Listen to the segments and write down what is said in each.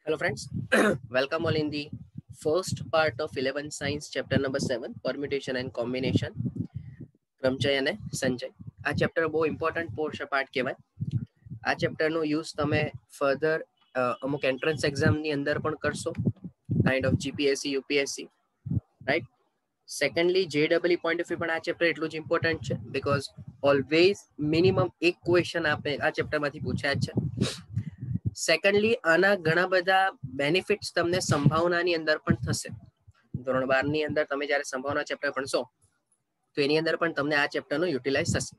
Hello friends, welcome all in the first part of 11 science chapter number 7 permutation and combination ક્રમચય અને સંચય. આ chapter બહુ important part કહેવાય. આ ચેપ્ટરનો યુઝ તમે ફર્ધર અમુક એન્ટ્રન્સ એક્ઝામની અંદર પણ કરશો, kind of GPSC UPSC, right. Secondly જેડબલઈ પોઈન્ટ ઓફ વ્યૂ પણ આ ચેપ્ટર એટલું જ ઇમ્પોર્ટન્ટ છે બીકોઝ ઓલવેઝ મિનિમમ એક ક્વેશ્ચન આપણે આ ચેપ્ટરમાંથી પૂછ્યા જ છે. સેકન્ડલી આના ઘણા બધા બેનિફિટ્સ તમને સંભાવનાની અંદર પણ થશે. ધોરણ 12 ની અંદર તમે જ્યારે સંભાવના ચેપ્ટર ભણશો તો એની અંદર પણ તમને આ ચેપ્ટરનો યુટિલાઇઝ થશે.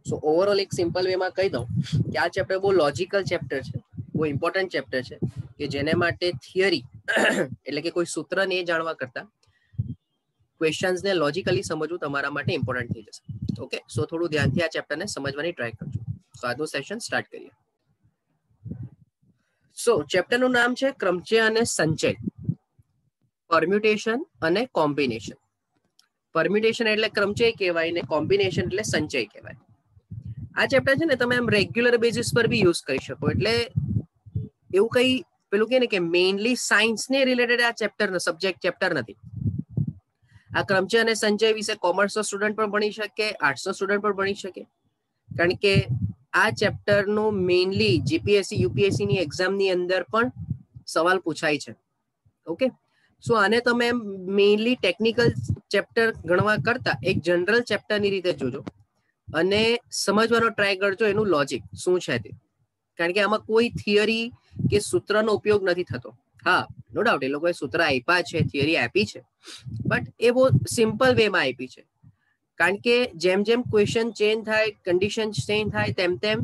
સો ઓવરઓલ એક સિમ્પલ વેમાં કહી દઉં કે આ ચેપ્ટર બહુ લોજિકલ ચેપ્ટર છે, બહુ ઇમ્પોર્ટન્ટ ચેપ્ટર છે કે જેને માટે થિયરી એટલે કે કોઈ સૂત્રને એ જાણવા કરતા ક્વેશ્ચન્સને લોજિકલી સમજવું તમારા માટે ઇમ્પોર્ટન્ટ થઈ જશે. ઓકે, સો થોડું ધ્યાનથી આ ચેપ્ટરને સમજવાની ટ્રાય કરજો. સો આજનું સેશન સ્ટાર્ટ કરીએ. સો ચેપ્ટરનું નામ છે ક્રમચય અને સંચય, પરમ્યુટેશન અને કોમ્બિનેશન. પરમ્યુટેશન એટલે ક્રમચય કહેવાય ને કોમ્બિનેશન એટલે સંચય કહેવાય. આ ચેપ્ટર છે ને તમે આમ રેગ્યુલર બેઝિસ પર બી યુઝ કરી શકો. એટલે એવું કઈ પેલું કે ને કે મેઇનલી સાયન્સને રિલેટેડ આ ચેપ્ટર નથી. આ ક્રમચય અને સંચય વિશે કોમર્સનો સ્ટુડન્ટ પણ ભણી શકે, આર્ટ્સનો સ્ટુડન્ટ પણ ભણી શકે, કારણ કે આ ચેપ્ટરનું મેઇનલી જીપીએસસી યુપીએસસી ની એક્ઝામની અંદર પણ સવાલ પૂછાય છે. ઓકે, સો આને તમે મેઇનલી ટેકનિકલ ચેપ્ટર ગણવા કરતા એક જનરલ ચેપ્ટરની રીતે જોજો અને સમજવાનો ટ્રાય કરજો એનું લોજિક શું છે તે. કારણ કે આમાં કોઈ થિયરી કે સૂત્રનો ઉપયોગ નથી થતો. હા, નો ડાઉટ એ લોકોએ સૂત્ર આપ્યા છે, થિયરી આપી છે, બટ એ બહુ સિમ્પલ વેમાં આપી છે. કારણ કે જેમ જેમ ક્વેશ્ચન ચેન્જ થાય, કન્ડિશન ચેન્જ થાય, તેમ તેમ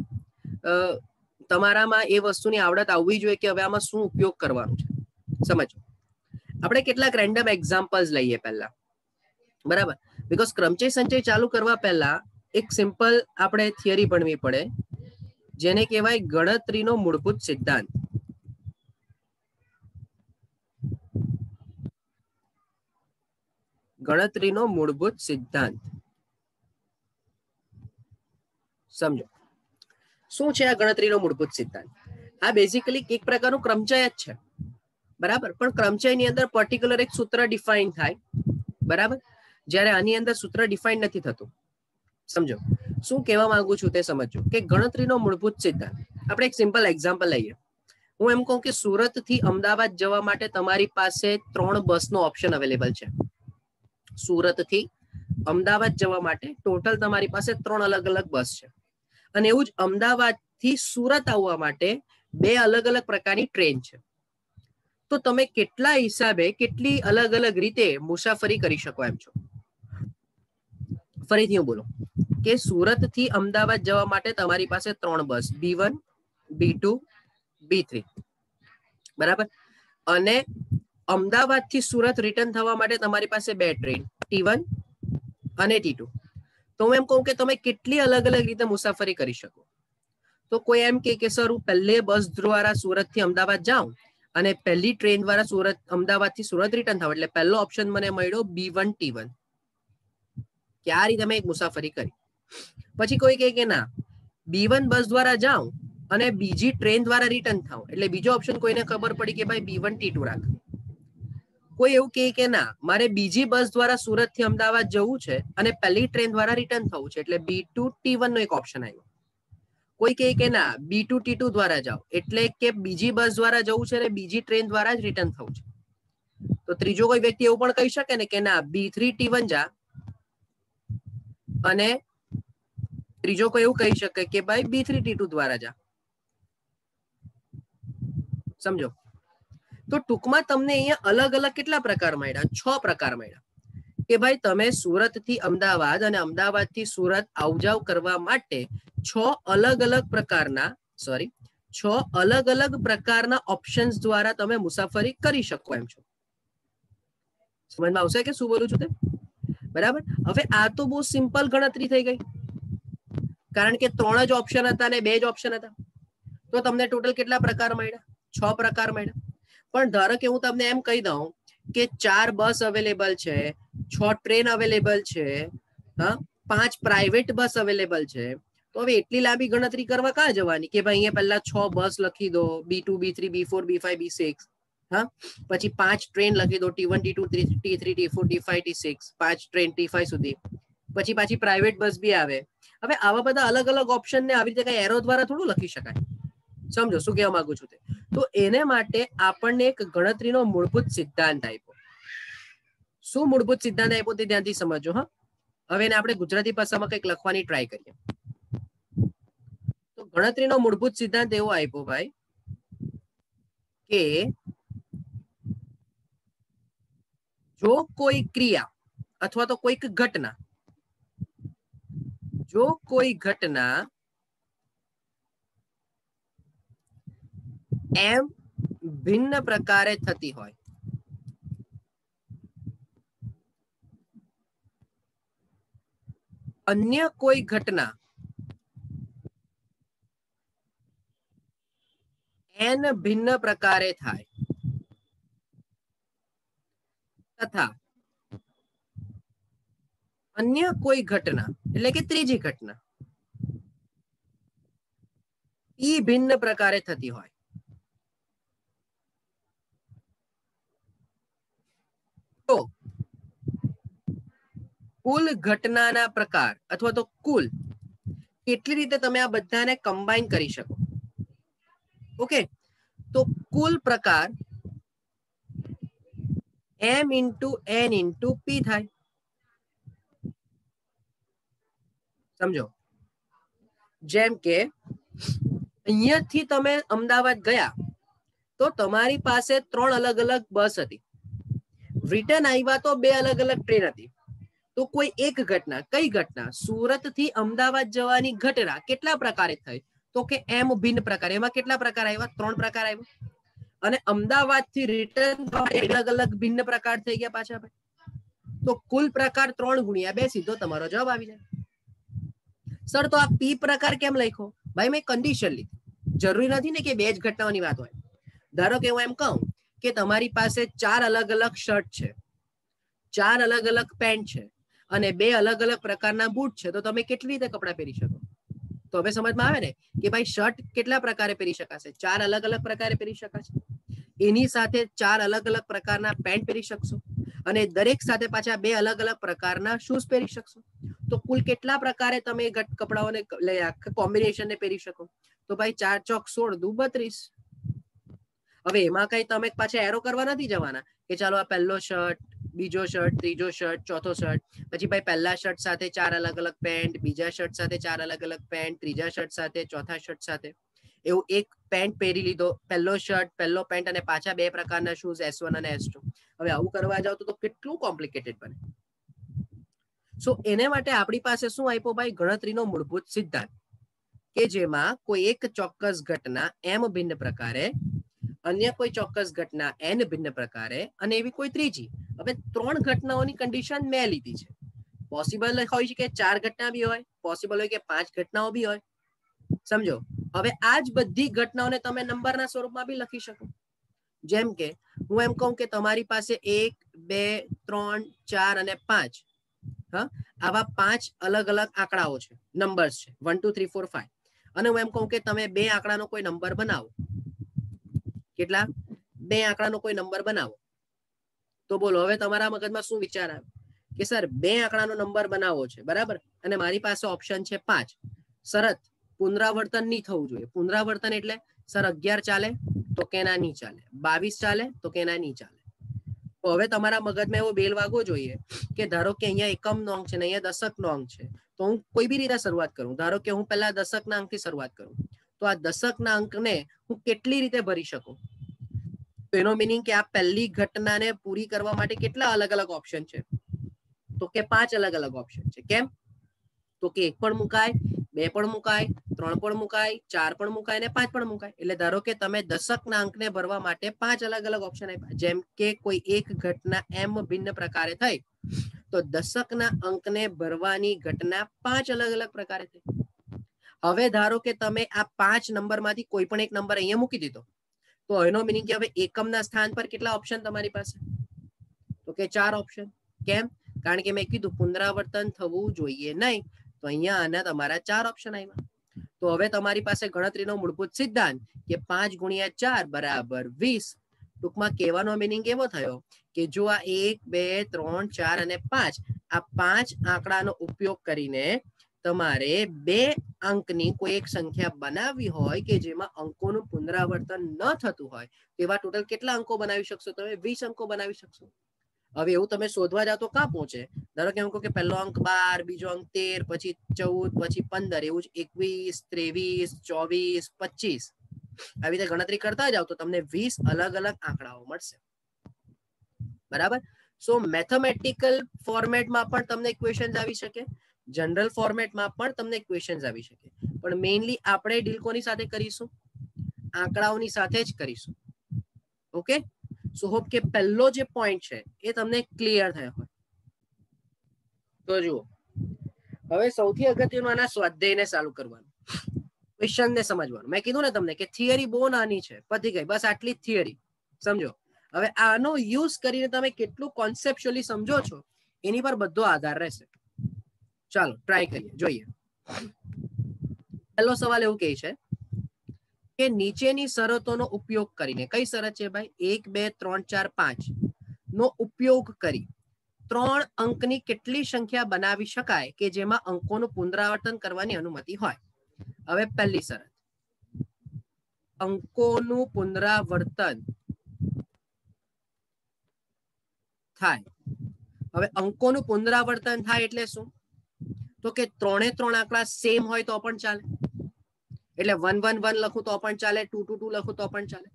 તમારામાં એ વસ્તુની આવડત આવવી જોઈએ કે હવે આમાં શું ઉપયોગ કરવાનો છે. સમજો, આપણે કેટલાક રેન્ડમ એક્ઝામ્પલ્સ લઈએ પહેલા, બરાબર? બીકોઝ ક્રમચય સંચય ચાલુ કરવા પહેલા એક સિમ્પલ આપણે થિયરી ભણવી પડે જેને કહેવાય ગણતરીનો મૂળભૂત સિદ્ધાંત. ગણતરીનો મૂળભૂત સિદ્ધાંત સમજો શું છે આ ગણતરીનો મૂળભૂત સિદ્ધાંત? આ બેઝિકલી એક પ્રકારનું ક્રમચય જ છે, બરાબર? પણ ક્રમચયની અંદર પર્ટિક્યુલર એક સૂત્ર ડિફાઇન થાય, બરાબર? જ્યારે આની અંદર સૂત્ર ડિફાઇન નથી થતું. સમજો શું કહેવા માંગુ છું તે સમજો કે ગણતરીનો મૂળભૂત સિદ્ધાંત. આપણે એક સિમ્પલ એક્ઝામ્પલ લઈએ. હું એમ કહું કે સુરત થી અમદાવાદ જવા માટે તમારી પાસે 3 બસનો ઓપ્શન અવેલેબલ છે. સુરત થી અમદાવાદ જવા માટે ટોટલ તમારી પાસે 3 અલગ અલગ બસ છે. અને એવું જ અમદાવાદ થી સુરત આવવા માટે 2 અલગ અલગ પ્રકારની ટ્રેન છે. તો તમે કેટલા હિસાબે કેટલી અલગ અલગ રીતે મુસાફરી કરી શકો એમ છો? ફરીથી હું બોલું કે સુરત થી અમદાવાદ જવા માટે તમારી પાસે 3 બસ, B1, B2, B3, બરાબર? અને અમદાવાદ થી સુરત રિટર્ન થવા માટે તમારી પાસે 2 ટ્રેન, T1 અને T2. તો હું એમ કહું કે તમે કેટલી અલગ અલગ રીતે મુસાફરી કરી શકો? તો કોઈ એમ કે સર હું પહેલે બસ દ્વારા સુરત થી અમદાવાદ જાઉં અને પહેલી ટ્રેન દ્વારા અમદાવાદ થી સુરત રિટર્ન થાવ, એટલે પહેલો ઓપ્શન મને મળ્યો B1 T1. કે આ રીતે મેં એક મુસાફરી કરી. પછી કોઈ કહે કે ના, B1 બસ દ્વારા જાઉં અને બીજી ટ્રેન દ્વારા રિટર્ન થાવ, એટલે બીજો ઓપ્શન કોઈને ખબર પડી કે ભાઈ B1 T2 રાખ. કોઈ એવું કહે કે ના, મારે બીજી બસ દ્વારા સુરત થી અમદાવાદ જવું છે અને પહેલી ટ્રેન દ્વારા રિટર્ન થવું છે, એટલે B2 T1 નો એક ઓપ્શન આવ્યો. કોઈ કહે કે ના, B2 T2 દ્વારા જાઓ, એટલે કે બીજી બસ દ્વારા જવું છે અને બીજી ટ્રેન દ્વારા જ રિટર્ન થવું છે. તો ત્રીજો કોઈ વ્યક્તિ એવું પણ કહી શકે ને કે ના, B3 T1 જા, અને ત્રીજો કોઈ એવું કહી શકે કે ભાઈ B3 T2 દ્વારા જા. સમજો, તો ટૂંકમાં તમને અહીંયા અલગ અલગ કેટલા પ્રકાર મળ્યા? 6 પ્રકાર મળ્યા કે ભાઈ તમે સુરત થી અમદાવાદ અને અમદાવાદ થી સુરત આવજાવ કરવા માટે 6 અલગ અલગ પ્રકારના ઓપ્શન્સ દ્વારા તમે મુસાફરી કરી શકો એમ છો. સમજમાં આવશે કે શું બોલું છું તે? બરાબર. હવે આ તો બહુ સિમ્પલ ગણતરી થઈ ગઈ, કારણ કે 3 જ ઓપ્શન હતા ને 2 જ ઓપ્શન હતા. તો તમને ટોટલ કેટલા પ્રકાર મળ્યા? 6 પ્રકાર મળ્યા. પણ ધારો કે હું તમને એમ કહી દઉં કે 4 બસ અવેલેબલ છે, 6 ટ્રેન અવેલેબલ છે, 5 પ્રાઇવેટ બસ અવેલેબલ છે, તો હવે એટલી લાંબી ગણતરી કરવા ક્યાં જવાની કે ભાઈ અહીંયા પહેલા 6 બસ લખી દો, B2 B3 B4 B5 B6, હા, પછી 5 ટ્રેન લખી દો, T1 T2 T3 T4 T5 T6, 5 train T5 સુધી, પછી પાછી પ્રાઇવેટ બસ બી આવે. હવે આવા બધા અલગ અલગ ઓપ્શન ને આવી રીતે કઈ એરો દ્વારા થોડું લખી શકાય. સમજો શું કહેવા માંગુ છું તે. તો એને માટે આપણને એક ગણતરીનો મૂળભૂત સિદ્ધાંત આપ્યો. શું મૂળભૂત સિદ્ધાંત આપ્યો તે ધ્યાનથી સમજો. હા, હવે એને આપણે ગુજરાતી ભાષામાં કંઈક લખવાની ટ્રાય કરીએ. તો ગણતરીનો મૂળભૂત સિદ્ધાંત એવો આપ્યો ભાઈ કે જો કોઈ ક્રિયા અથવા તો કોઈક ઘટના, જો કોઈ ઘટના એમ ભિન્ન પ્રકારે થતી હોય, અન્ય કોઈ ઘટના એન ભિન્ન પ્રકારે થાય તથા અન્ય કોઈ ઘટના એટલે કે ત્રીજી ઘટના ઈ ભિન્ન પ્રકારે થતી હોય, તો કુલ ઘટનાના પ્રકાર અથવા તો કુલ કેટલી રીતે તમે આ બધાને કમ્બાઈન કરી શકો. ઓકે, તો કુલ પ્રકાર m into n into p થાય. સમજો, જેમ કે અહીંયાથી તમે અમદાવાદ ગયા તો તમારી પાસે 3 અલગ અલગ બસ હતી, રિટર્ન આવ્યા તો 2 અલગ અલગ ટ્રેન હતી. તો કોઈ એક ઘટના, કઈ ઘટના? સુરત થી અમદાવાદ જવાની ઘટના કેટલા પ્રકારે થઈ? તો કે એમ ભિન્ન પ્રકાર. એમાં કેટલા પ્રકાર આવ્યા? 3 પ્રકાર આવ્યા. અને અમદાવાદ થી રિટર્ન અલગ અલગ ભિન્ન પ્રકાર થઈ ગયા પાછા. તો કુલ પ્રકાર 3 ગુણ્યા 2 સીધો તમારો જવાબ આવી જાય. સર તો આ પી પ્રકાર કેમ લખ્યો? ભાઈ મેં કન્ડિશન લીધી. જરૂરી નથી ને કે 2 જ ઘટનાઓની વાત હોય. ધારો કે હું એમ કહું કે તમારી પાસે 4 અલગ અલગ શર્ટ છે, 4 અલગ અલગ પેન્ટ છે અને 2 અલગ અલગ પ્રકારના બૂટ છે, તો તમે કેટલી રીતે કપડાં પહેરી શકો? તો હવે સમજમાં આવે ને કે ભાઈ શર્ટ કેટલા પ્રકારે પહેરી શકાશે? 4 અલગ અલગ પ્રકારે પહેરી શકાશે. એની સાથે 4 અલગ અલગ પ્રકારના પેન્ટ પહેરી શકશો અને દરેક સાથે પાછા 2 અલગ અલગ પ્રકારના શૂઝ પહેરી શકશો. તો કુલ કેટલા પ્રકારે તમે કપડાઓને કોમ્બિનેશનને પહેરી શકો? તો ભાઈ 4 ચોક 16 દુ 32. હવે એમાં કઈ તમે પાછા એરો કરવા નથી જવાના કે ચાલો આ પહેલો શર્ટ, બીજો શર્ટ, ત્રીજો શર્ટ, ચોથો શર્ટ, પછી ભાઈ પહેલા શર્ટ સાથે 4 અલગ અલગ પેન્ટ, બીજા શર્ટ સાથે 4 અલગ અલગ પેન્ટ, ત્રીજા શર્ટ સાથે, ચોથા શર્ટ સાથે, એવું એક પેન્ટ પહેરી લીધો, પહેલો શર્ટ, પહેલો પેન્ટ અને પાછા 2 પ્રકારના શૂઝ S1 અને S2. હવે આવું કરવા જાવ તો કેટલું કોમ્પ્લિકેટેડ બને. સો એને માટે આપણી પાસે શું આપ્યો ભાઈ? ગણતરીનો મૂળભૂત સિદ્ધાંત કે જેમાં કોઈ એક ચોક્કસ ઘટના એમ ભિન્ન પ્રકારે, અન્ય કોઈ ચોક્કસ ઘટના n ભિન્ન પ્રકારે અને એવી કોઈ ત્રીજી. હવે 3 ઘટનાઓની કન્ડિશન મેં લીધી છે. પોસિબલ હોય છે કે 4 ઘટના બી હોય, પોસિબલ હોય કે 5 ઘટનાઓ બી હોય. સમજો, હવે આ જ બધી ઘટનાઓને તમે નંબરના સ્વરૂપમાં બી લખી શકો. જેમ કે હું એમ કહું કે તમારી પાસે 1 2 3 4 અને 5, હા, આવા 5 અલગ અલગ આંકડાઓ છે, નંબર્સ છે 1 2 3 4 5. અને હું એમ કહું કે તમે 2 આંકડાનો કોઈ નંબર બનાવો. કેટલા? 2 આંકડાનો કોઈ નંબર બનાવો. તો બોલો હવે તમારા મગજમાં શું વિચાર આવે કે સર 2 આંકડાનો નંબર બનાવવો છે, બરાબર, અને મારી પાસે ઓપ્શન છે 5. શરત પુનરાવર્તન નહીં થવું જોઈએ. પુનરાવર્તન એટલે સર 11 ચાલે તો કે ના નહીં ચાલે, 22 ચાલે તો કે ના નહીં ચાલે. તો હવે તમારા મગજમાં એવો બેલ વાગવો જોઈએ કે ધારો કે અહીંયા એકમ નો અંક છે ને અહીંયા દશક નો અંક છે, તો હું કોઈ બી રીતે શરૂઆત કરું. ધારો કે હું પહેલા દશકના અંકથી શરૂઆત કરું, તો આ દશકના અંકને હું કેટલી રીતે ભરી શકું? તો એનો મીનિંગ કે આ પહેલી ઘટનાને પૂરી કરવા માટે કેટલા અલગ અલગ ઓપ્શન છે? તો કે 5 અલગ અલગ ઓપ્શન છે. કેમ? તો કે 1 પણ મુકાય, 2 પણ મુકાય, 3 પણ મુકાય, 4 પણ મુકાય અને 5 પણ મુકાય. એટલે ધારો કે તમે દશકના અંકને ભરવા માટે 5 અલગ અલગ ઓપ્શન આપ્યા. જેમ કે કોઈ એક ઘટના એમ ભિન્ન પ્રકારે થઈ તો દશકના અંકને ભરવાની ઘટના 5 અલગ અલગ પ્રકારે થઈ. હવે ધારો કે તમે આ 5 નંબરમાંથી કોઈ પણ એક નંબર અહીંયા મૂકી દીધો, તો એનો મીનિંગ કે હવે એકમના સ્થાન પર કેટલા ઓપ્શન તમારી પાસે? તો કે 4 ઓપ્શન. કેમ? કારણ કે મેં કીધું પુનરાવર્તન થવું જોઈએ નહીં. તો અહીંયા આના તમારા 4 ઓપ્શન આવ્યા. તો હવે તમારી પાસે ગણતરીનો મૂળભૂત સિદ્ધાંત કે 5 ગુણ્યા 4 બરાબર 20. ટૂંકમાં કહેવાનો મિનિંગ એવો થયો કે જો આ 1 2 3 4 અને 5 આ 5 આંકડાનો ઉપયોગ કરીને તમારે 2 અંકની કોઈ એક સંખ્યા બનાવવી હોય કે જેમાં અંકોનું પુનરાવર્તન ન થતું હોય તેવા ટોટલ કેટલા અંકો બનાવી શકશો? તમે 20 અંકો બનાવી શકશો. હવે એવું તમે શોધવા જાવ તો ક્યાં પહોંચે? ધારો કે એમ કહો કે પહેલો અંક 12, બીજો અંક 13, પછી 14, પછી 15, એવું જ 21, 23, 24, 25 આવી રીતે ગણતરી કરતા જાવ તો તમને 20 અલગ અલગ આંકડાઓ મળશે. બરાબર. સો મેથેમેટિકલ ફોર્મેટમાં પણ તમને ક્વેશ્ચન્સ આવી શકે, જનરલ ફોર્મેટમાં પણ તમને ક્વેશ્ચન્સ આવી શકે, પણ મેઇનલી આપણે ડીલ કોની સાથે કરીશું? આંકડાઓની સાથે જ કરીશું. ઓકે. સો હોપ કે પહેલો જે પોઈન્ટ છે એ તમને ક્લિયર થયો હોય. તો જુઓ, હવે સૌથી અગત્યનું આના સ્વાધ્યાયને ચાલુ કરવાનું, ક્વેશ્ચનને સમજવાનું. મેં કીધું ને તમને કે થિયરી બહુ નાની છે, પતી ગઈ, બસ આટલી જ થિયરી સમજો. હવે આનો યુઝ કરીને તમે કેટલું કોન્સેપ્ચ્યુઅલી સમજો છો એની પર બધો આધાર રહેશે. ચાલો ટ્રાય કરીએ, જોઈએ. પહેલો સવાલ એવું કહે છે કે નીચેની શરતોનો ઉપયોગ કરીને, કઈ શરત છે ભાઈ? 1 2 3 4 5 નો ઉપયોગ કરી 3 અંકની કેટલી સંખ્યા બનાવી શકાય કે જેમાં અંકોનું પુનરાવર્તન કરવાની અનુમતિ હોય? હવે પહેલી શરત, અંકોનું પુનરાવર્તન થાય. હવે અંકોનું પુનરાવર્તન થાય એટલે શું? તો કે 3 આંકડા સેમ હોય તો પણ ચાલે. એટલે 1 1 1 લખું તો પણ ચાલે, 2 2 2 લખું તો પણ ચાલે.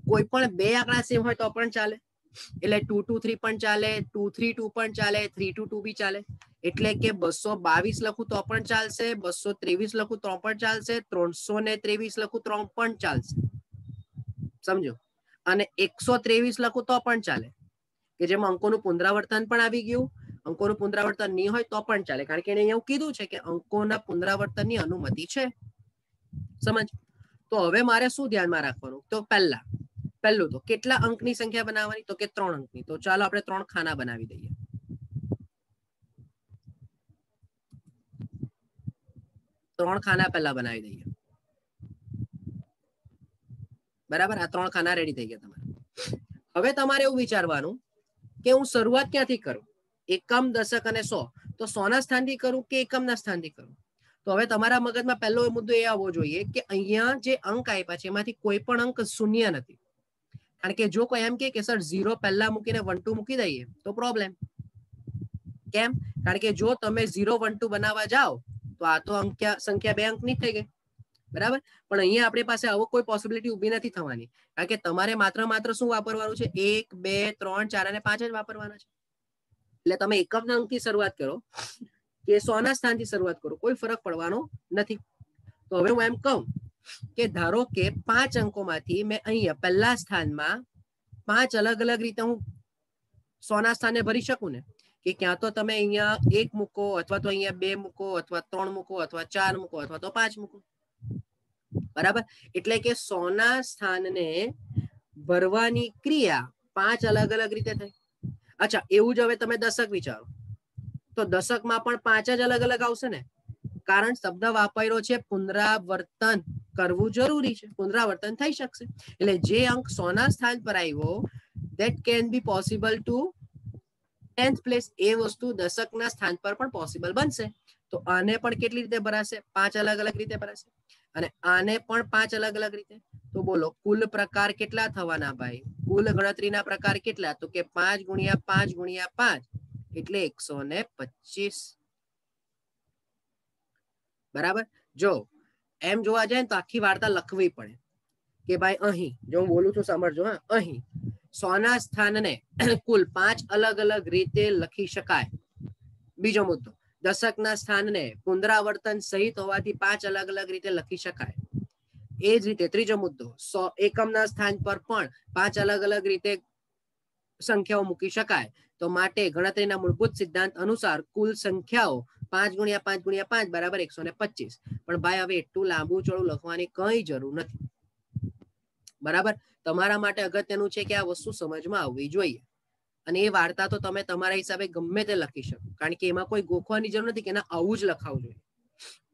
કોઈ પણ 2 આંકડા સેમ હોય તો પણ ચાલે. એટલે 2 2 3 પણ ચાલે, 2 3 2 પણ ચાલે, 3 2 2 બી ચાલે. એટલે કે 222 લખું તો પણ ચાલશે, 223 લખું તો પણ ચાલશે, 323 લખું તો પણ ચાલશે. સમજો. અને 123 લખું તો પણ ચાલે, કે જેમાં અંકોનું પુનરાવર્તન પણ આવી ગયું. અંકોનું પુનરાવર્તન નહીં હોય તો પણ ચાલે, કારણ કે એને એવું કીધું છે કે અંકોના પુનરાવર્તનની અનુમતિ છે. સમજ. તો હવે મારે શું ધ્યાનમાં રાખવાનું? તો પહેલું તો કેટલા અંકની સંખ્યા બનાવવાની? તો કે 3 અંકની. તો ચાલો આપણે 3 ખાના બનાવી દઈએ. ત્રણ ખાના પહેલા બનાવી દઈએ. બરાબર. આ 3 ખાના રેડી થઈ ગયા તમારે. હવે તમારે એવું વિચારવાનું કે હું શરૂઆત ક્યાંથી કરું? એકમ, દશક અને 100. તો 100 ના સ્થાનથી કરું કે એકમના સ્થાનથી કરું? તો હવે તમારા મગજમાં પહેલો મુદ્દો એ આવવો જોઈએ કે અહીંયા જે અંક આપ્યા છે એમાંથી કોઈ પણ અંક શૂન્ય નથી. કારણ કે જો કોઈ એમ કે સર 0 પહેલા મૂકીને 1 2 મૂકી દઈએ તો પ્રોબ્લેમ. કેમ? કારણ કે જો તમે 0 1 2 બનાવવા જાઓ તો આ તો સંખ્યા 2 અંકની થઈ ગઈ. બરાબર. પણ અહીંયા આપણી પાસે આવો કોઈ પોસિબિલિટી ઊભી નથી થવાની, કારણ કે તમારે માત્ર શું વાપરવાનું છે? 1 2 3 4 અને 5 જ વાપરવાના છે. એટલે તમે એકમના અંકથી શરૂઆત કરો કે 100 ના સ્થાનથી શરૂઆત કરો, કોઈ ફરક પડવાનો નથી. તો હવે હું એમ કહું કે ધારો કે 5 અંકોમાંથી મેં અહીંયા પહેલા સ્થાનમાં 5 અલગ અલગ રીતે હું 100 ના સ્થાને ભરી શકું ને, કે ક્યાં તો તમે અહીંયા 1 મૂકો, અથવા તો અહીંયા 2 મૂકો, અથવા 3 મૂકો, અથવા 4 મૂકો, અથવા તો 5 મૂકો. બરાબર. એટલે કે 100 ના સ્થાનને ભરવાની ક્રિયા 5 અલગ અલગ રીતે થઈ. અચ્છા, એવું જ હવે તમે દશક વિચારો તો દશકમાં પણ 5 જ અલગ અલગ આવશે ને, કારણ શબ્દ વાપર્યો છે પુનરાવર્તન કરવું જરૂરી છે. પુનરાવર્તન થઈ શકશે. એટલે જે અંક 100 ના સ્થાન પર આવ્યો that can be possible to 10th place, એ વસ્તુ દશકના સ્થાન પર પણ પોસિબલ બનશે. તો આને પણ કેટલી રીતે ભરાશે? 5 અલગ અલગ રીતે ભરાશે. અને આને પણ 5 અલગ અલગ રીતે. તો બોલો કુલ પ્રકાર કેટલા થવાના ભાઈ? કુલ ગણતરીના પ્રકાર કેટલા? તો કે 5 ગુણ્યા 5 ગુણ્યા 5 એટલે 125. બરાબર. જો એમ જોવા જાય તો આખી વાર્તા લખવી પડે કે ભાઈ અહીં જો હું બોલું છું સમજજો. હા, અહીં 100 ના સ્થાનને કુલ 5 અલગ અલગ રીતે લખી શકાય. બીજો મુદ્દો, દશકના સ્થાનને પુનરાવર્તન સહિત હોવાથી 5 અલગ અલગ રીતે લખી શકાય. એ જ રીતે ત્રીજો મુદ્દો, 100 એકમના સ્થાન પર પણ 5 અલગ અલગ રીતે સંખ્યાઓ મૂકી શકાય. તો માટે ગણતરીના મૂળભૂત સિદ્ધાંત અનુસાર કુલ સંખ્યાઓ 5 ગુણ્યા 5 ગુણ્યા 5 બરાબર 125. પણ ભાઈ હવે એટલું લાંબુ ચોળું લખવાની કઈ જરૂર નથી. બરાબર. તમારા માટે અગત્યનું છે કે આ વસ્તુ સમજમાં આવવી જોઈએ. અને એ વાર્તા તો તમે તમારા હિસાબે ગમે તે લખી શકો, કારણ કે એમાં કોઈ ગોખવાની જરૂર નથી કે આવું જ લખાવવું જોઈએ.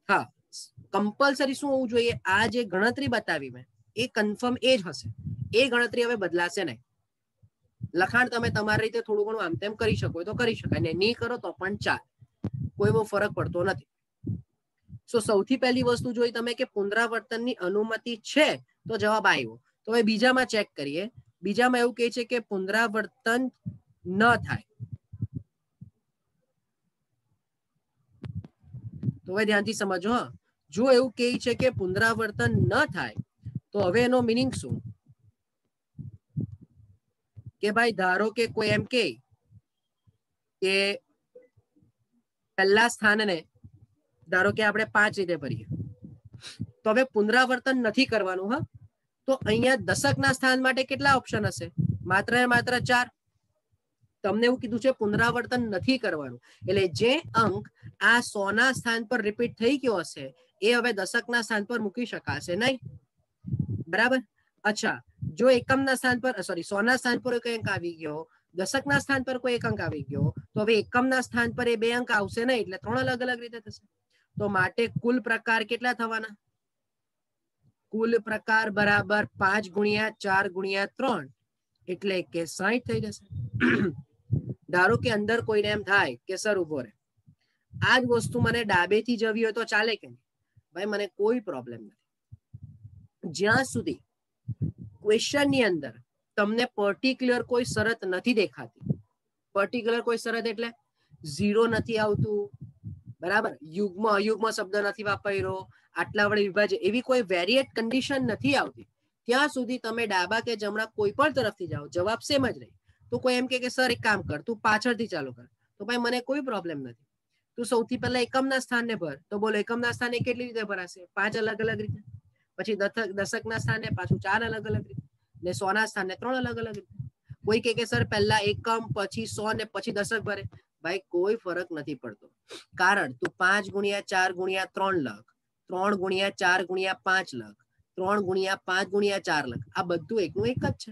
હા, કમ્પલસરી શું હોવું જોઈએ, આ જે ગણતરી બતાવી મેં એ કન્ફર્મ એ જ હશે, એ ગણતરી હવે બદલાશે નહીં. લખાણ તમે તમારી રીતે થોડું ઘણું આમ તેમ કરી શકો તો કરી શકાય, ને નહીં કરો તો પણ ચાલે, કોઈ બહુ ફરક પડતો નથી. સો સૌથી પહેલી વસ્તુ જોઈ તમે કે પુનરાવર્તનની અનુમતિ છે તો જવાબ આવ્યો. તો હવે બીજામાં ચેક કરીએ. બીજામાં એવું કહે છે કે પુનરાવર્તન ન થાય. તો હવે ધ્યાનથી સમજો. હા, જો એવું કહે છે કે પુનરાવર્તન ન થાય તો હવે એનો મિનિંગ શું કે ભાઈ ધારો કે કોઈ એમ કે પહેલા સ્થાનને ધારો કે આપણે 5 રીતે ભરીએ, તો હવે પુનરાવર્તન નથી કરવાનું. હા, તો અહીંયા દશકના સ્થાન માટે કેટલા ઓપ્શન હશે? માત્ર ને માત્ર 4. તમને એવું કીધું છે પુનરાવર્તન નથી કરવાનું, એટલે જે અંક આ 100 ના સ્થાન પર રિપીટ થઈ ગયો હશે એ હવે દશકના સ્થાન પર મૂકી શકાશે નહીં. બરાબર. અચ્છા, જો એકમના સ્થાન પર સોરી 100 ના સ્થાન પર કોઈ અંક આવી ગયો, દશકના સ્થાન પર કોઈ એક અંક આવી ગયો, તો હવે એકમના સ્થાન પર એ 2 અંક આવશે નહીં, એટલે 3 અલગ અલગ રીતે થશે. તો માટે કુલ પ્રકાર કેટલા થવાના? કુલ પ્રકાર બરાબર 5 ગુણ્યા 4 ગુણ્યા 3 એટલે કે 60 થઈ જશે. ધારો કે અંદર કોઈને એમ થાય કે સર ઉભો રહે, આ જ વસ્તુ મને ડાબેથી જવી હોય તો ચાલે કે નહીં? ભાઈ મને કોઈ પ્રોબ્લેમ નથી, જ્યાં સુધી ક્વેશ્ચનની અંદર તમને પર્ટિક્યુલર કોઈ શરત નથી દેખાતી. પર્ટિક્યુલર કોઈ શરત એટલે 0 નથી આવતું, બરાબર, યુગ્મ અયુગ્મ શબ્દ નથી વાપર્યો, આટલા વડે વિભાજ્ય, એવી કોઈ વેરિએટ કન્ડિશન નથી આવતી, ત્યાં સુધી તમે ડાબા કે જમણા કોઈ પણ તરફથી જાઓ, જવાબ સેમ જ રહે. તો કોઈ એમ કે સર એક કામ કર, તું પાછળથી ચાલુ કર, તો ભાઈ મને કોઈ પ્રોબ્લેમ નથી. તું સૌથી પહેલા એકમના સ્થાનને ભર, તો બોલો એકમના સ્થાને કેટલી રીતે ભરાશે? 5 અલગ અલગ રીતે. પછી દશકના સ્થાને પાછું 4 અલગ અલગ રીતે, ને 100 ના સ્થાને 3 અલગ અલગ રીતે. કોઈ કે સર પહેલા એકમ પછી 100 ને પછી દશક ભરે, ભાઈ કોઈ ફરક નથી પડતો, કારણ તું 5 ગુણ્યા 4 ગુણ્યા 3 લખ, 3 ગુણ્યા 4 ગુણ્યા 5 લખ, 3 ગુણ્યા 5 ગુણ્યા 4 લખ, આ બધું એકનું એક જ છે.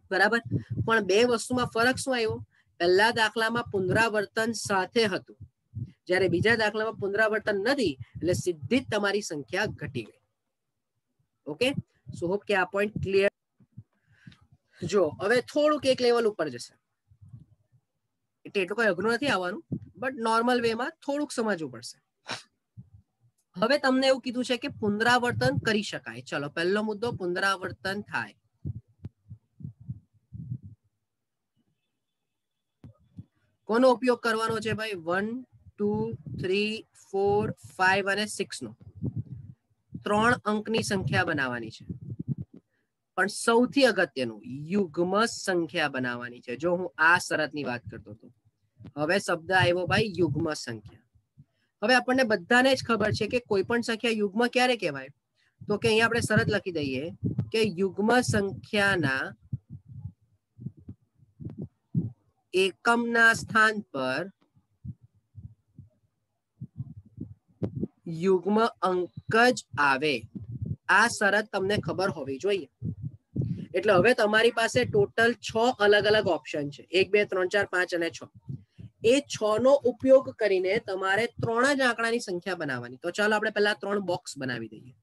બરાબર. પણ બે વસ્તુમાં ફરક શું આવ્યો? પહેલા દાખલામાં પુનરાવર્તન સાથે હતું, જ્યારે બીજા દાખલામાં પુનરાવર્તન નથી, એટલે સીધી જ તમારી સંખ્યા ઘટી ગઈ. ઓકે, સો હોપ કે આ પોઈન્ટ ક્લિયર. જો હવે થોડુંક એક લેવલ ઉપર જશે, એટલે એટલું કઈ અઘરું નથી આવવાનું, બટ નોર્મલ વેમાં થોડુંક સમજવું પડશે. હવે તમને એવું કીધું છે કે પુનરાવર્તન કરી શકાય. ચલો પહેલો મુદ્દો, પુનરાવર્તન થાય. કોનો ઉપયોગ કરવાનો છે ભાઈ? 1 2 3 4 5 અને 6 નો 3 અંકની સંખ્યા બનાવવાની છે. પણ સૌથી અગત્યનું યુગ્મ સંખ્યા બનાવવાની છે. જો હું આ શરતની વાત કરતો હતો, હવે શબ્દ આવ્યો ભાઈ યુગ્મ સંખ્યા. હવે આપણને બધાને જ ખબર છે કે કોઈ પણ સંખ્યા યુગ્મ ક્યારે કહેવાય? તો કે અહીંયા આપણે શરત લખી દઈએ કે યુગ્મ સંખ્યાના એકમના સ્થાન પર યુગ્મ અંક જ આવે. આ શરત તમને ખબર હોવી જોઈએ. એટલે હવે તમારી પાસે ટોટલ 6 અલગ અલગ ઓપ્શન છે, 1 2 3 4 5 અને 6. એ 6 નો ઉપયોગ કરીને તમારે 3 જ આંકડાની સંખ્યા બનાવવાની. તો ચાલો આપણે પહેલા 3 બોક્સ બનાવી દઈએ.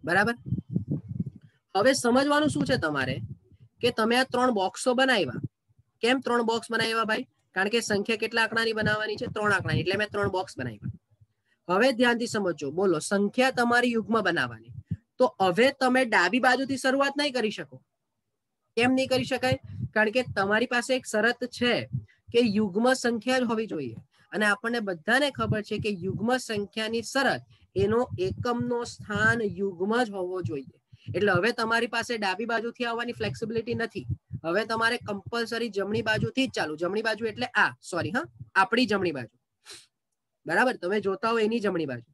બરાબર. હવે સમજવાનું શું છે તમારે કે તમે આ 3 બોક્સો બનાવ્યા. કેમ 3 બોક્સ બનાવ્યા ભાઈ? કારણ કે સંખ્યા કેટલા આંકડાની બનાવવાની છે? 3 આંકડાની, એટલે મેં 3 બોક્સ બનાવ્યા. હવે ધ્યાનથી સમજો, બોલો સંખ્યા તમારી યુગ્મ બનાવવાની, તો હવે તમે ડાબી બાજુથી શરૂઆત નહીં કરી શકો. કેમ નહીં કરી શકાય? કારણ કે તમારી પાસે એક શરત છે કે યુગ્મ સંખ્યા જ હોવી જોઈએ, અને આપણને બધાને ખબર છે કે યુગ્મ સંખ્યાની શરત એનો એકમનો સ્થાન યુગ્મ જ હોવો જોઈએ. એટલે હવે તમારી પાસે ડાબી બાજુથી આવવાની ફ્લેક્સિબિલિટી નથી. હવે તમારે કમ્પલસરી જમણી બાજુથી જ ચાલુ. જમણી બાજુ એટલે આ, સોરી હા, આપણી જમણી બાજુ. બરાબર, તમે જોતા હો એની જમણી બાજુ,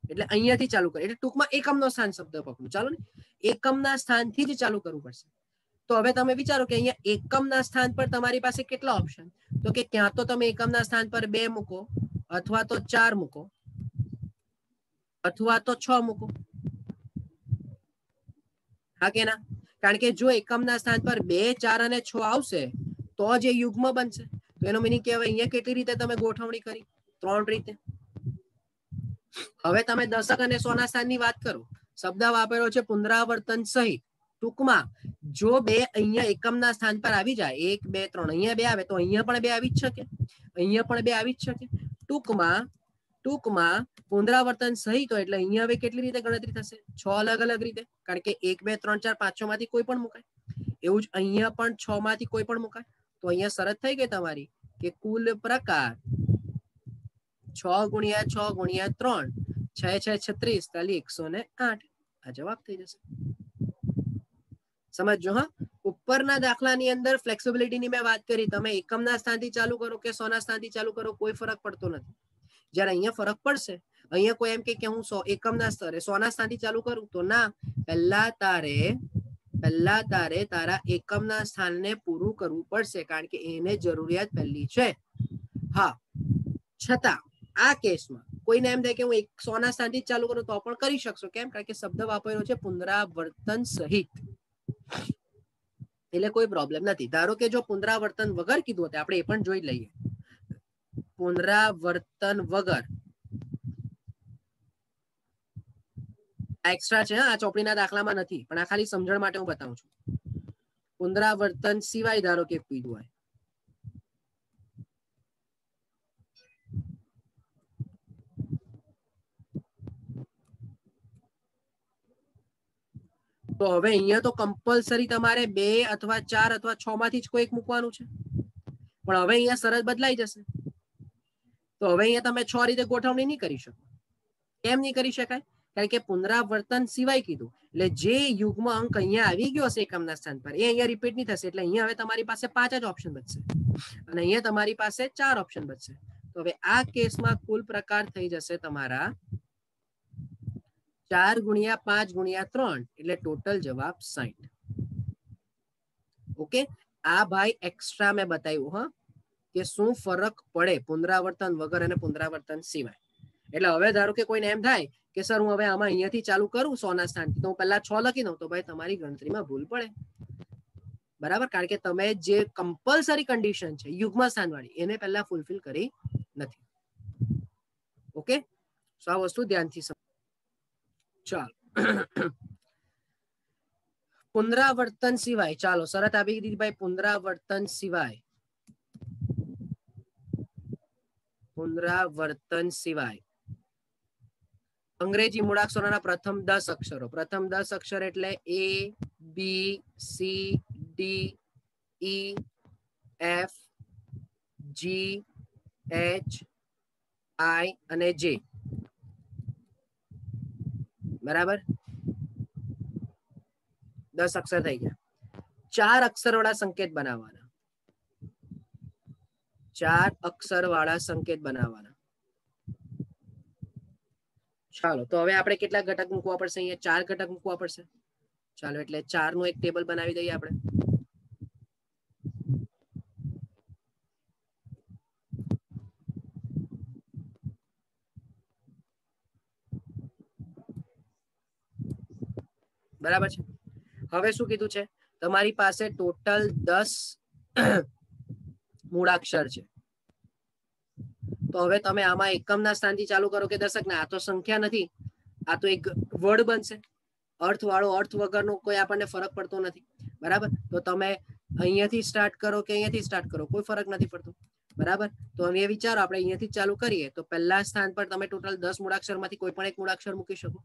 એટલે અહીંયાથી ચાલુ કરે. એટલે ટૂંકમાં એકમનો સ્થાન શબ્દ પકડું. ચાલો ને, એકમના સ્થાનથી જ ચાલુ કરવું પડશે. તો હવે તમે વિચારો કે અહીંયા એકમના સ્થાન પર તમારી પાસે કેટલા ઓપ્શન, તો કે ક્યાં તો તમે એકમના સ્થાન પર 2 મૂકો, અથવા તો 4 મૂકો, અથવા તો 6 મૂકો. હા કે ના? કારણ કે જો એકમના સ્થાન પર 2, 4 અને 6 આવશે તો જ એ યુગ્મ બનશે. તો એનો મીનિંગ કે હવે અહીંયા કેટલી રીતે તમે ગોઠવણી કરી? 3 રીતે. હવે તમે દશક અને સોના સ્થાનની વાત કરો, શબ્દ વાપર્યો છે પુનરાવર્તન સહિત. ટૂંકમાં જો 2 અહીંયા એકમના સ્થાન પર આવી જાય, 1 2 3 અહીંયા 2 આવે તો અહીંયા પણ 2 આવી જ શકે, અહીંયા પણ 2 આવી જ શકે. ટૂંકમાં પુનરાવર્તન સહિત હોય એટલે અહીંયા હવે કેટલી રીતે ગણતરી થશે? 6 અલગ અલગ રીતે, કારણ કે 1 2 3 4 5 6 માંથી કોઈ પણ મુકાય. એવું જ અહીંયા પણ 6 માંથી કોઈ પણ મુકાય. તો અહીંયા શરત થઈ ગઈ તમારી કે કુલ પ્રકાર 6 ગુણ્યા 6 ગુણ્યા 3, 6 6 36, તાલી 108. આ જવાબ થઈ જશે. સમજો હા. ઉપરના દાખલાની અંદર ફ્લેક્સિબિલિટીની મેં વાત કરી, તમે એકમના સ્થાનથી ચાલુ કરો કે 100 ના સ્થાનથી ચાલુ કરો કોઈ ફરક પડતો નથી. જ્યારે અહીંયા ફરક પડશે, અહીંયા કોઈ એમ કે હું 100 એકમના સ્તરે 100 ના સ્થાનથી ચાલુ કરું તો ના, પહેલા તારે તારા એકમના સ્થાનને પૂરું કરવું પડશે, કારણ કે એને જરૂરિયાત પહેલી છે. હા, છતાં આ કેસમાં કોઈને એમ થાય કે હું 100 ના સ્થાનથી ચાલુ કરું તો પણ કરી શકશો. કેમ? કારણ કે શબ્દ વાપર્યો છે પુનરાવર્તન સહિત, એટલે કોઈ પ્રોબ્લેમ નથી. ધારો કે જો પુનરાવર્તન વગર કીધું હતું, આપણે એ પણ જોઈ લઈએ. પુનરાવર્તન વગર એક્સ્ટ્રા છે, આ ચોપડીના દાખલામાં નથી, પણ આ ખાલી સમજણ માટે હું બતાવું છું. પુનરાવર્તન સિવાય ધારો કે કીધું હોય, તો હવે અહીંયા તો કમ્પલસરી તમારે 2 અથવા 4 અથવા 6 માંથી જ કોઈ એક મૂકવાનું છે. પણ હવે અહીંયા શરત બદલાઈ જશે. તો હવે અહીંયા તમે 6 રીતે ગોઠવણી નહીં કરી શકો. કેમ નહીં કરી શકાય? કારણ કે પુનરાવર્તન સિવાય કીધું, એટલે જે યુગ્મ અંક અહીંયા આવી ગયો હશે એકમના સ્થાન પર, એ અહીંયા રિપીટ નહીં થશે. એટલે અહીંયા હવે તમારી પાસે 5 જ ઓપ્શન બચશે અને અહીંયા તમારી પાસે 4 ઓપ્શન બચશે. તો હવે આ કેસમાં કુલ પ્રકાર થઈ જશે તમારા 4 ગુણ્યા 5 ગુણ્યા 3, એટલે ટોટલ જવાબ 60. ઓકે, આ ભાઈ એક્સ્ટ્રા મેં બતાવ્યું હા, કે શું ફરક પડે પુનરાવર્તન વગર અને પુનરાવર્તન સિવાય. એટલે હવે ધારો કે કોઈને એમ થાય કે સર હું હવે આમાં અહીંયાથી ચાલુ કરું 100 ના સ્થાનથી, તો હું પહેલા 6 લખી દઉં, તો ભાઈ તમારી ગણતરીમાં ભૂલ પડે. બરાબર? કારણ કે તમે જે કમ્પલસરી કન્ડિશન છે યુગ્મ સ્થાનવાળી, એને પહેલા ફૂલફિલ કરી નથી. ઓકે, તો આ વસ્તુ ધ્યાનથી સમજો. ચાલો, પુનરાવર્તન સિવાય, ચાલો શરત આપી દીધી ભાઈ, પુનરાવર્તન સિવાય, પુનરાવર્તન સિવાય અંગ્રેજી મૂળાક્ષરોના પ્રથમ 10 અક્ષરો, પ્રથમ 10 અક્ષર એટલે A B C D E F G H I અને J. બરાબર? 10 અક્ષર થઈ ગયા. 4 અક્ષર વાળા સંકેત બનાવવાના, 4 અક્ષર વાળા સંકેત બનાવવાના. ચાલો, તો હવે આપણે કેટલા ઘટક મૂકવા પડશે? અહીંયા 4 ઘટક મૂકવા પડશે. ચાલો, એટલે 4 નું એક ટેબલ બનાવી દઈએ આપણે. બરાબર છે? હવે શું કીધું છે? તમારી પાસે ટોટલ 10 મૂળાક્ષર છે. તો હવે તમે આમાં એકમના સ્થાનથી ચાલુ કરો કે દશકના, આ તો સંખ્યા નથી, આ તો એક વર્ડ બનશે. અર્થ વાળો, અર્થ વગરનો કોઈ આપણને ફરક પડતો નથી. બરાબર? તો તમે અહીંયાથી સ્ટાર્ટ કરો કે અહીંયાથી સ્ટાર્ટ કરો, કોઈ ફરક નથી પડતો. બરાબર? તો હવે વિચારો આપણે અહીંયાથી ચાલુ કરીએ તો પહેલા સ્થાન પર તમે ટોટલ 10 મૂળાક્ષરમાંથી કોઈ પણ એક મૂળાક્ષર મૂકી શકો.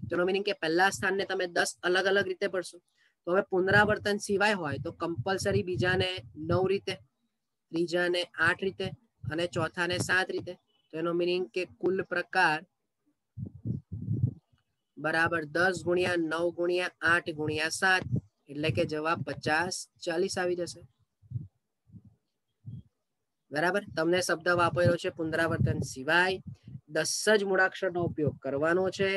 તેનો મીનિંગ કે પહેલા સ્થાનને તમે 10 અલગ અલગ રીતે ભરશો. તો હવે પુનરાવર્તન સિવાય હોય તો કમ્પલસરી બીજાને 9 રીતે, ત્રીજાને 8 રીતે અને ચોથાને 7 રીતે. તો એનો મીનિંગ કે કુલ પ્રકાર બરાબર 10 ગુણ્યા 9 ગુણ્યા 8 ગુણ્યા 7, એટલે કે જવાબ 50 40 આવી જશે. બરાબર? તમને શબ્દ વાપર્યો છે પુનરાવર્તન સિવાય, 10 જ મૂળાક્ષરનો ઉપયોગ કરવાનો છે.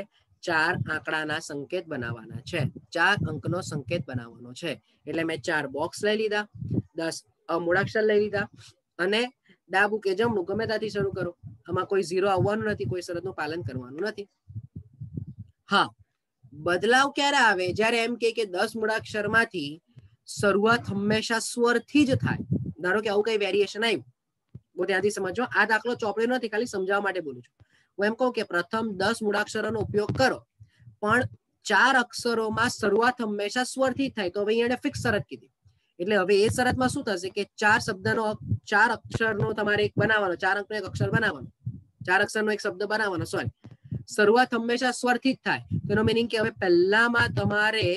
4 આંકડાના સંકેત બનાવવાના છે, 4 અંકનો સંકેત બનાવવાનો છે. એટલે મેં 4 બોક્સ લઈ લીધા, 10 મૂળાક્ષર લઈ લીધા અને ડાબું કે જમણું ગમે ત્યાંથી શરૂ કરો. આમાં કોઈ ઝીરો આવવાનું નથી, કોઈ શરતનું પાલન કરવાનું નથી. હા, બદલાવ ક્યારે આવે? જ્યારે એમ કે 10 મૂળાક્ષરમાંથી શરૂઆત હંમેશા સ્વરથી જ થાય. ધારો કે આવું કઈ વેરિએશન આવ્યું, બહુ ધ્યાનથી સમજો. આ દાખલો ચોપડી નથી, ખાલી સમજાવવા માટે બોલું છું. હું એમ કહું કે પ્રથમ 10 મૂળાક્ષરોનો ઉપયોગ કરો, પણ 4 અક્ષરોમાં શરૂઆત હંમેશા સ્વરથી થાય. તો હવે એને ફિક્સ શરત કીધી. એટલે હવે એ શરતમાં શું થશે કે 4 શબ્દનો 4 અક્ષરનો તમારે એક બનાવવાનો, 4 અંકનો એક અક્ષર બનાવવાનો, 4 અક્ષરનો એક શબ્દ બનાવવાનો. સોરી, શરૂઆત હંમેશા સ્વરથી જ થાય. તેનો મીનિંગ કે હવે પહેલામાં તમારે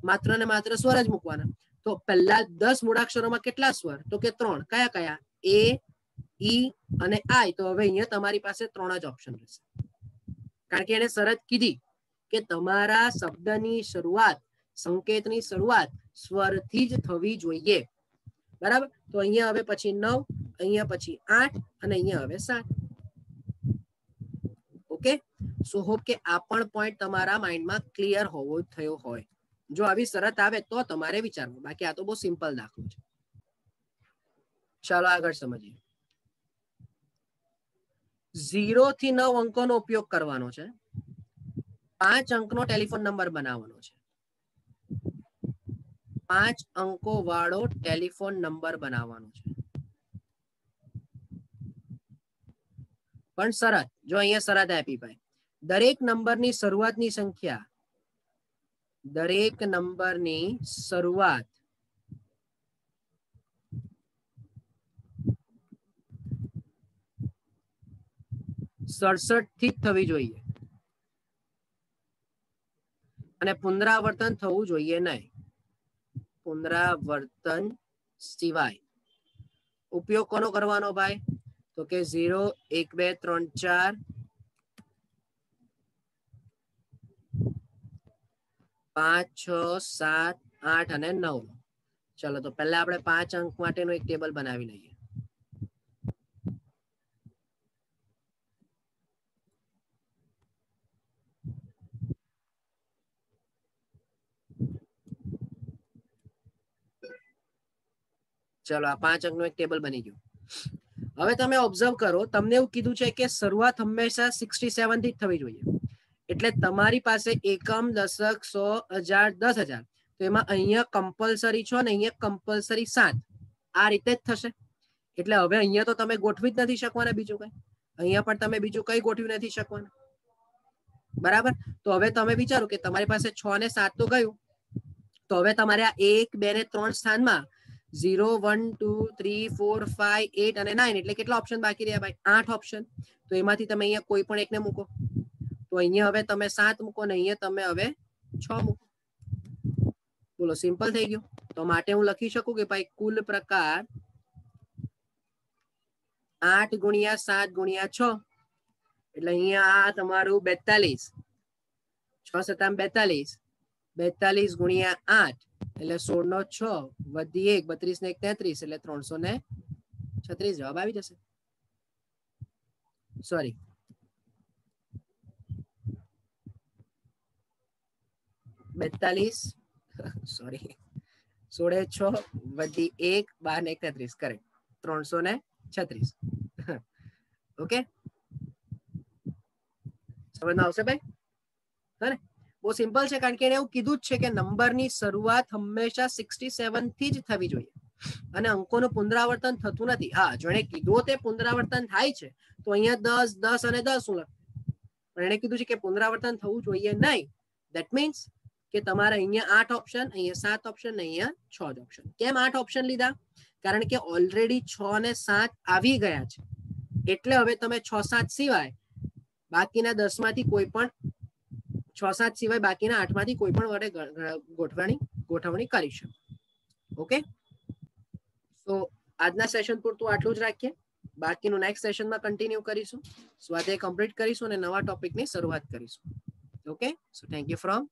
માત્ર ને માત્ર સ્વર જ મૂકવાના. તો પહેલા 10 મૂળાક્ષરોમાં કેટલા સ્વર? તો કે 3. કયા કયા? એ, ઈ અને આઈ. તો હવે અહીંયા તમારી પાસે 3 જ ઓપ્શન રહેશે, કારણ કે એને શરત કીધી કે તમારા શબ્દની શરૂઆત, સંકેતની શરૂઆત સ્વરથી જ થવી જોઈએ. બરાબર? તો અહીંયા હવે પછી 9, અહીંયા પછી 8 અને અહીંયા હવે 7. ઓકે, સો હોપ કે આ પણ પોઈન્ટ તમારા માઇન્ડમાં ક્લિયર હોવો થયો હોય. જો આવી શરત આવે તો તમારે વિચારવું, બાકી આ તો બહુ સિમ્પલ દાખલો છે. ચાલો આગળ સમજીએ. 0 થી 9 અંકોનો ઉપયોગ કરવાનો છે. 5 અંકનો ટેલિફોન નંબર બનાવવાનો છે. 5 અંકો વાળો ટેલિફોન નંબર બનાવવાનો છે. પણ શરત, જો અહીંયા શરત આપી ભાઈ, દરેક નંબરની શરૂઆતની સંખ્યા, દરેક નંબરની શરૂઆત 67 થી જ થવી જોઈએ અને પુનરાવર્તન થવું જોઈએ નહીં. પુનરાવર્તન સિવાય. ઉપયોગ કોનો કરવાનો ભાઈ? તો કે 0, 1, 2, 3, 4, 5, 6, 7, 8 અને 9. ચલો તો પહેલા આપણે 5 અંક માટેનું એક ટેબલ બનાવી લઈએ. ચલો આ 5 અંકનું એક ટેબલ બની ગયું. હવે તમે ઓબ્ઝર્વ કરો, તમને એવું કીધું છે કે શરૂઆત હંમેશા 67 થી જ થવી જોઈએ. એટલે તમારી પાસે એકમ, દશક, 100, 1000, 10,000. તો એમાં અહીંયા કમ્પલસરી 6 ને અહીંયા કમ્પલસરી 7. આ રીતે જ થશે. એટલે હવે અહીંયા તો તમે ગોઠવી જ નથી શકવાના બીજું કઈ. અહીંયા પણ તમે બીજું કઈ ગોઠવી નથી શકવાના. બરાબર? તો હવે તમે વિચારો કે તમારી પાસે 6 ને 7 તો ગયું. તો હવે તમારે આ 1, 2 ને 3 સ્થાનમાં 0, 1, 2, 3, 4, 5, 8 અને 9 એટલે કેટલા ઓપ્શન બાકી રહ્યા ભાઈ? 8 ઓપ્શન. તો એમાંથી તમે અહીંયા કોઈ પણ એકને મૂકો. તો અહીંયા હવે તમે 7 મૂકો ને અહીંયા તમે હવે 6 મૂકો. બોલો, સિમ્પલ થઈ ગયું. તો માટે હું લખી શકું કે ભાઈ કુલ પ્રકાર 8 ગુણ્યા 7 ગુણ્યા 6 એટલે અહીંયા આ તમારું 42. 6 સત્તા 42. 42 ગુણ્યા 8 એટલે 16 નો 6 વધી 1, 32 ને 1 33 એટલે 336 જવાબ આવી જશે. સોરી, સોરી 16 6 વધી 1 12 ને 33 કરેક્ટ 336. ઓકે, સમજમાં આવશે ભાઈ? હા ને, બહુ સિમ્પલ છે, કારણ કે એને એવું કીધું જ છે કે નંબરની શરૂઆત હંમેશા 67 થી જ થવી જોઈએ અને અંકોનું પુનરાવર્તન થતું નથી. હા, જો એને કીધું તે પુનરાવર્તન થાય છે તો અહીંયા 10 10 અને 10 હું લખું, પણ એને કીધું છે કે પુનરાવર્તન થવું જોઈએ નહીં. ધેટ મીન્સ કે તમારે અહીંયા 8 ઓપ્શન, અહીંયા 7 ઓપ્શન, અહીંયા 6 જ ઓપ્શન. કેમ 8 ઓપ્શન લીધા? કારણ કે ઓલરેડી 6 ને 7 આવી ગયા છે. એટલે હવે તમે 6 7 સિવાય બાકીના 10 માંથી કોઈ પણ 6 7 સિવાય બાકીના 8 માંથી કોઈ પણ વડે ગોઠવણી કરી શકો. ઓકે, તો આજના સેશન પૂરતું આટલું જ રાખીએ. બાકીનું નેક્સ્ટ સેશનમાં કન્ટિન્યુ કરીશું. સ્વાધ્યાય કમ્પ્લીટ કરીશું અને નવા ટોપિકની શરૂઆત કરીશું. Okay, so thank you from